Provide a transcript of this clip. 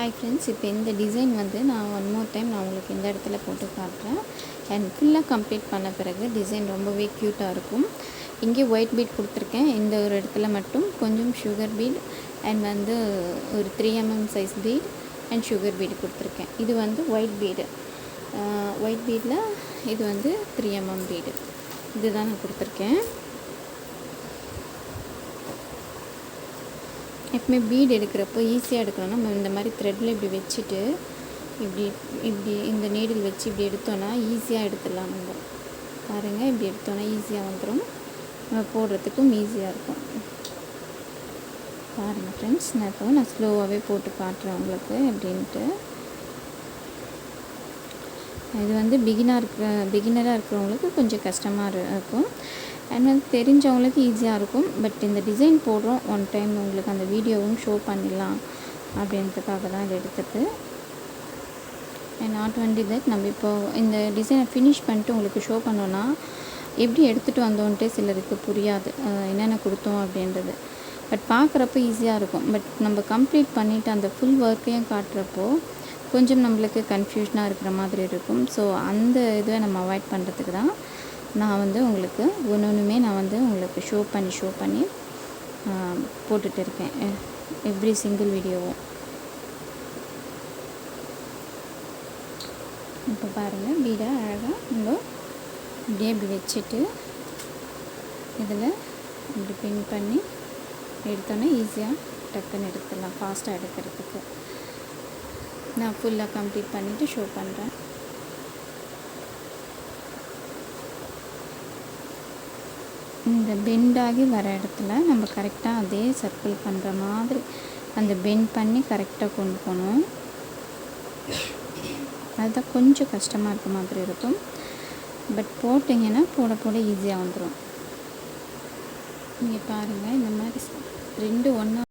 Hi friends, இப்போ இந்த design வந்து நான் ஒன் மோர் டைம் நான் உங்களுக்கு இந்த இடத்துல போட்டு காட்டுறேன். அண்ட் ஃபுல்லாக கம்ப்ளீட் பண்ண பிறகு டிசைன் ரொம்பவே க்யூட்டாக இருக்கும். இங்கே ஒயிட் பீட் கொடுத்துருக்கேன். இந்த ஒரு இடத்துல மட்டும் கொஞ்சம் சுகர் பீட் அண்ட் வந்து ஒரு 3mm size bead and sugar bead கொடுத்துருக்கேன். இது வந்து ஒயிட் பீடு. ஒயிட் பீடில் இது வந்து 3mm பீடு. இதுதான் நான் கொடுத்துருக்கேன். எப்பவுமே பீட் எடுக்கிறப்போ ஈஸியாக எடுக்கணும். நம்ம இந்த மாதிரி த்ரெட்டில் இப்படி வச்சுட்டு இப்படி இந்த நீடில் வச்சு இப்படி எடுத்தோன்னா ஈஸியாக எடுத்துடலாம். நம்ம பாருங்கள், இப்படி எடுத்தோன்னா ஈஸியாக வந்துடும். நம்ம போடுறதுக்கும் ஈஸியாக இருக்கும். பாருங்கள் ஃப்ரெண்ட்ஸ், நான் ஸ்லோவாகவே போட்டு காட்டுறேன் உங்களுக்கு அப்படின்ட்டு. இது வந்து பிகினராக இருக்கிறவங்களுக்கு கொஞ்சம் கஷ்டமாக இருக்கும். அண்ட் வந்து தெரிஞ்சவங்களுக்கு ஈஸியாக இருக்கும். பட் இந்த டிசைன் போடுறோம் ஒன் டைம் உங்களுக்கு அந்த வீடியோவும் ஷோ பண்ணிடலாம் அப்படின்றதுக்காக தான் இது எடுத்தது. அண்ட் நாட் ஒன்லி தட், நம்ம இப்போது இந்த டிசைனை ஃபினிஷ் பண்ணிட்டு உங்களுக்கு ஷோ பண்ணோன்னா எப்படி எடுத்துகிட்டு வந்தோன்ட்டே சிலருக்கு புரியாது என்னென்ன கொடுத்தோம் அப்படின்றது. பட் பார்க்குறப்போ ஈஸியாக இருக்கும். பட் நம்ம கம்ப்ளீட் பண்ணிவிட்டு அந்த ஃபுல் ஒர்க்கையும் காட்டுறப்போ கொஞ்சம் நம்மளுக்கு கன்ஃபியூஷனாக இருக்கிற மாதிரி இருக்கும். ஸோ அந்த இதை நம்ம அவாய்ட் பண்ணுறதுக்கு தான் நான் வந்து உங்களுக்கு ஒன்றுமே நான் வந்து உங்களுக்கு ஷோ பண்ணி போட்டுட்டு இருக்கேன் எவ்ரி சிங்கிள் வீடியோவும். இப்போ பாருங்கள், பீடை அழகாக நம்ம இப்படி வச்சுட்டு இதில் இப்படி பின் பண்ணி எடுத்தோன்னே ஈஸியாக டக்குன்னு எடுத்துடலாம். ஃபாஸ்ட்டாக எடுக்கிறதுக்கு நான் ஃபுல்லாக கம்ப்ளீட் பண்ணிவிட்டு ஷோ பண்ணுறேன். இந்த பெண்டாகி வர இடத்துல நம்ம கரெக்டாக அதே சர்க்கிள் பண்ணுற மாதிரி அந்த பெண்ட் பண்ணி கரெக்டாக கொண்டு போகணும். அதுதான் கொஞ்சம் கஷ்டமாக இருக்க மாதிரி இருக்கும். பட் போட்டிங்கன்னா போட ஈஸியாக வந்துடும். நீங்கள் பாருங்கள், இந்த மாதிரி ரெண்டு ஒன்றா